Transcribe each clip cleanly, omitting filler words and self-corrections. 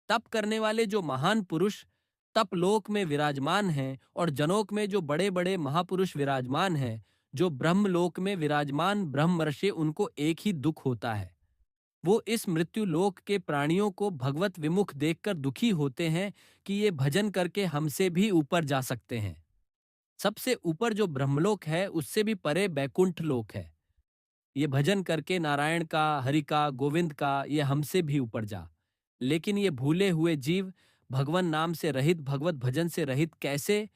तप करने वाले जो महान पुरुष तप लोक में विराजमान हैं और जनोक में जो बड़े बड़े महापुरुष विराजमान हैं, जो ब्रह्मलोक में विराजमान ब्रह्मर्षि, उनको एक ही दुख होता है। वो इस मृत्यु लोक के प्राणियों को भगवत विमुख देखकर दुखी होते हैं कि ये भजन करके हमसे भी ऊपर जा सकते हैं। सबसे ऊपर जो ब्रह्मलोक है उससे भी परे बैकुंठ लोक है। ये भजन करके नारायण का, हरि का, गोविंद का, ये हमसे भी ऊपर जा। लेकिन ये भूले हुए जीव भगवान नाम से रहित, भगवत भजन से रहित कैसे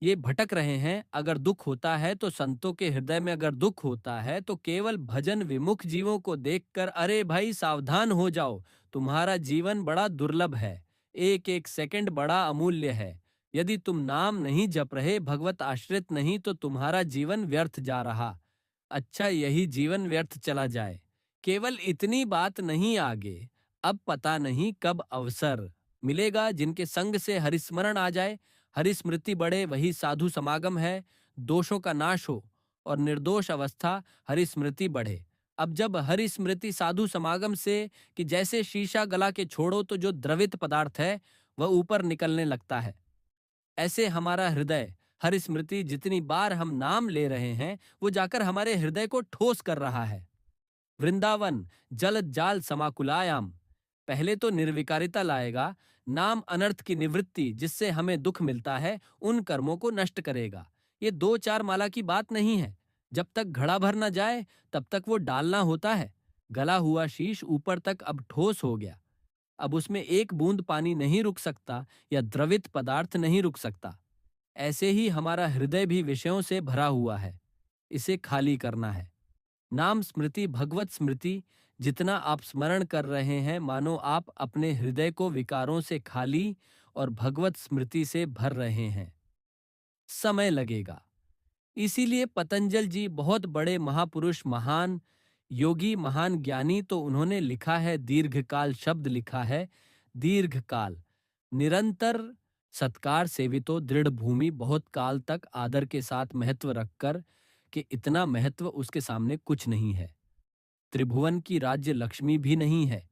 ये भटक रहे हैं। अगर दुख होता है तो संतों के हृदय में, अगर दुख होता है तो केवल भजन विमुख जीवों को देखकर अरे भाई सावधान हो जाओ, तुम्हारा जीवन बड़ा दुर्लभ है, एक एक सेकंड बड़ा अमूल्य है। यदि तुम नाम नहीं जप रहे, भगवत आश्रित नहीं, तो तुम्हारा जीवन व्यर्थ जा रहा। अच्छा, यही जीवन व्यर्थ चला जाए। केवल इतनी बात नहीं आगे, अब पता नहीं कब अवसर मिलेगा जिनके संग से हरिस्मरण आ जाए। हरिस्मृति बढ़े वही साधु समागम है, दोषों का नाश हो और निर्दोष अवस्था हरिस्मृति बढ़े। अब जब हरिस्मृति साधु समागम से कि जैसे शीशा गला के छोड़ो तो जो द्रवित पदार्थ है वह ऊपर निकलने लगता है, ऐसे हमारा हृदय हरिस्मृति जितनी बार हम नाम ले रहे हैं वो जाकर हमारे हृदय को ठोस कर रहा है। वृंदावन जलद जाल समाकुलायाम, पहले तो निर्विकारिता लाएगा। नाम अनर्थ की निवृत्ति, जिससे हमें दुख मिलता है, उन कर्मों को नष्ट करेगा। ये दो चार माला की बात नहीं है। जब तक घड़ा भर न जाए तब तक वो डालना होता है। गला हुआ शीश ऊपर तक अब ठोस हो गया, अब उसमें एक बूंद पानी नहीं रुक सकता या द्रवित पदार्थ नहीं रुक सकता। ऐसे ही हमारा हृदय भी विषयों से भरा हुआ है, इसे खाली करना है। नाम स्मृति, भगवत स्मृति जितना आप स्मरण कर रहे हैं, मानो आप अपने हृदय को विकारों से खाली और भगवत स्मृति से भर रहे हैं। समय लगेगा। इसीलिए पतंजल जी बहुत बड़े महापुरुष, महान योगी, महान ज्ञानी, तो उन्होंने लिखा है, दीर्घकाल शब्द लिखा है। दीर्घकाल निरंतर सत्कार सेवितो दृढ़ भूमि, बहुत काल तक आदर के साथ महत्व रखकर कि इतना महत्व उसके सामने कुछ नहीं है, त्रिभुवन की राज्य लक्ष्मी भी नहीं है।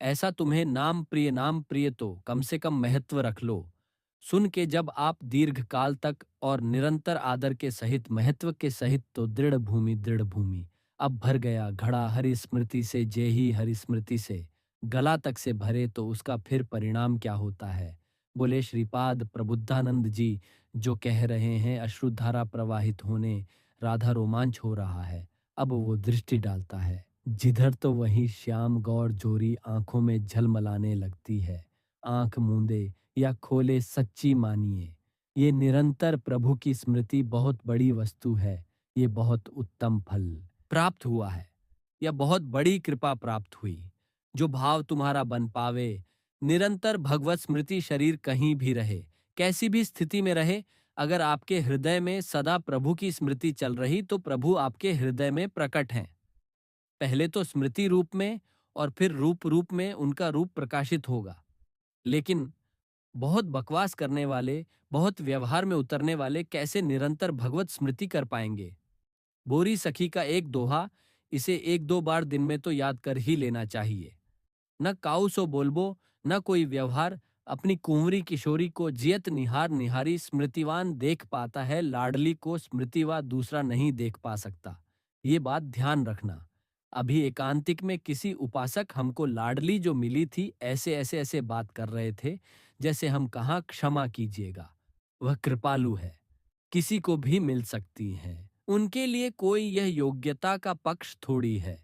ऐसा तुम्हें नाम प्रिय तो कम से कम महत्व रख लो। सुन के जब आप दीर्घ काल तक और निरंतर आदर के सहित, महत्व के सहित, तो दृढ़ भूमि अब भर गया घड़ा हरि स्मृति से, जे ही हरि स्मृति से गला तक से भरे तो उसका फिर परिणाम क्या होता है। बोले श्रीपाद प्रबुद्धानंद जी जो कह रहे हैं, अश्रुधारा प्रवाहित होने राधा रोमांच हो रहा है। अब वो दृष्टि डालता है जिधर, तो वहीं श्याम गौर जोरी आंखों में झलमलाने लगती है। आंख मूंदे या खोले सच्ची मानिए, ये निरंतर प्रभु की स्मृति बहुत बड़ी वस्तु है। ये बहुत उत्तम फल प्राप्त हुआ है, या बहुत बड़ी कृपा प्राप्त हुई। जो भाव तुम्हारा बन पावे, निरंतर भगवत स्मृति शरीर कहीं भी रहे, कैसी भी स्थिति में रहे, अगर आपके हृदय में सदा प्रभु की स्मृति चल रही तो प्रभु आपके हृदय में प्रकट हैं। पहले तो स्मृति रूप में और फिर रूप रूप में उनका रूप प्रकाशित होगा। लेकिन बहुत बकवास करने वाले, बहुत व्यवहार में उतरने वाले कैसे निरंतर भगवत स्मृति कर पाएंगे। बोरी सखी का एक दोहा, इसे एक दो बार दिन में तो याद कर ही लेना चाहिए। न काऊ सो बोलबो, न कोई व्यवहार, अपनी कुंवरी किशोरी को जियत निहार निहारी स्मृतिवान देख पाता है, लाडली को स्मृतिवा दूसरा नहीं देख पा सकता। ये बात ध्यान रखना। अभी एकांतिक में किसी उपासक हमको लाडली जो मिली थी, ऐसे ऐसे ऐसे बात कर रहे थे जैसे हम कहाँ क्षमा कीजिएगा, वह कृपालु है, किसी को भी मिल सकती हैं, उनके लिए कोई यह योग्यता का पक्ष थोड़ी है।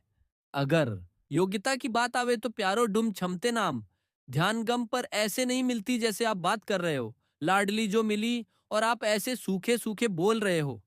अगर योग्यता की बात आवे तो प्यारो डुम छमते नाम, ध्यान गम पर ऐसे नहीं मिलती जैसे आप बात कर रहे हो। लाडली जो मिली और आप ऐसे सूखे सूखे बोल रहे हो।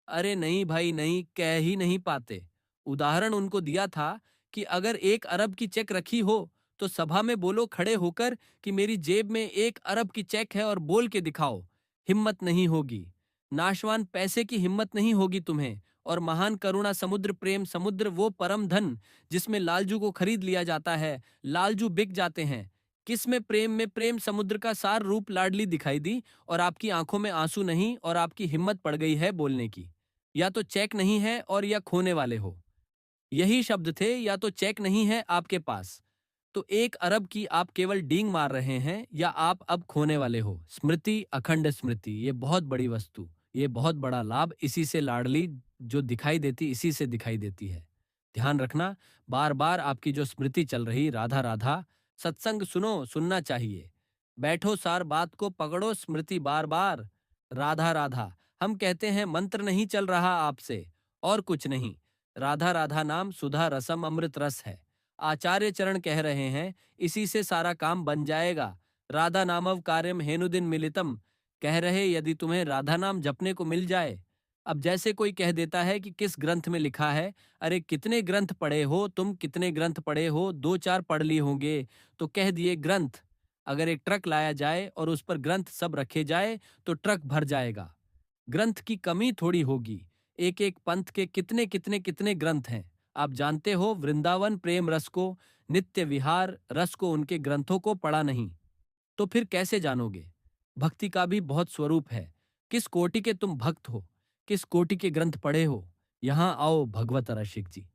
अरे नहीं भाई नहीं, कह ही नहीं पाते। उदाहरण उनको दिया था कि अगर 1 अरब की चेक रखी हो तो सभा में बोलो खड़े होकर कि मेरी जेब में 1 अरब की चेक है और बोल के दिखाओ। हिम्मत नहीं होगी। नाशवान पैसे की हिम्मत नहीं होगी तुम्हें। और महान करुणा समुद्र, प्रेम समुद्र, वो परम धन जिसमें लालजू को खरीद लिया जाता है, लालजू बिक जाते हैं। किस में प्रेम समुद्र का सार रूप लाडली दिखाई दी और आपकी आंखों में आंसू नहीं और आपकी हिम्मत पड़ गई है बोलने की। या तो चेक नहीं है और या खोने वाले हो। यही शब्द थे, या तो चेक नहीं है आपके पास, तो 1 अरब की आप केवल डींग मार रहे हैं या आप अब खोने वाले हो? स्मृति, अखंड स्मृति, ये बहुत बड़ी वस्तु, ये बहुत बड़ा लाभ, इसी से लाडली जो दिखाई देती, इसी से दिखाई देती है। ध्यान रखना, बार बार आपकी जो स्मृति चल रही राधा राधा, सत्संग सुनो, सुनना चाहिए। बैठो सार बात को पकड़ो, स्मृति बार बार राधा राधा। हम कहते हैं मंत्र नहीं चल रहा आपसे, और कुछ नहीं। राधा राधा नाम सुधा रसम अमृत रस है। आचार्य चरण कह रहे हैं, इसी से सारा काम बन जाएगा। राधा नामव कार्यम हेनुदिन मिलितम, कह रहे यदि तुम्हें राधा नाम जपने को मिल जाए। अब जैसे कोई कह देता है कि किस ग्रंथ में लिखा है, अरे कितने ग्रंथ पढ़े हो तुम, कितने ग्रंथ पढ़े हो, 2-4 पढ़ लिए होंगे, तो कह दिए ग्रंथ। अगर एक ट्रक लाया जाए और उस पर ग्रंथ सब रखे जाए तो ट्रक भर जाएगा। ग्रंथ की कमी थोड़ी होगी। एक एक पंथ के कितने कितने कितने ग्रंथ हैं। आप जानते हो, वृंदावन प्रेम रस को, नित्य विहार रस को, उनके ग्रंथों को पढ़ा नहीं तो फिर कैसे जानोगे? भक्ति का भी बहुत स्वरूप है। किस कोटि के तुम भक्त हो, किस कोटि के ग्रंथ पढ़े हो? यहाँ आओ भगवत रसिक जी।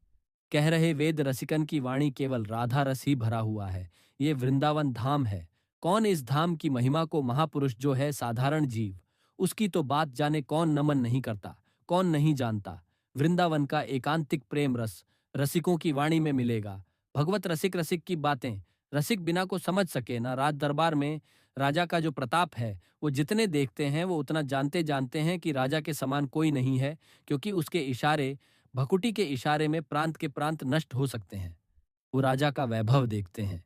कह रहे वेद रसिकन की वाणी केवल राधा रस ही भरा हुआ है। ये वृंदावन धाम है। कौन इस धाम की महिमा को, महापुरुष जो है साधारण जीव, उसकी तो बात जाने कौन नमन नहीं करता, कौन नहीं जानता। वृंदावन का एकांतिक प्रेम रस रसिकों की वाणी में मिलेगा। भगवत रसिक रसिक की बातें रसिक बिना को समझ सके ना। राज दरबार में राजा का जो प्रताप है, वो जितने देखते हैं वो उतना जानते जानते हैं कि राजा के समान कोई नहीं है, क्योंकि उसके इशारे, भकुटी के इशारे में प्रांत के प्रांत नष्ट हो सकते हैं। वो राजा का वैभव देखते हैं।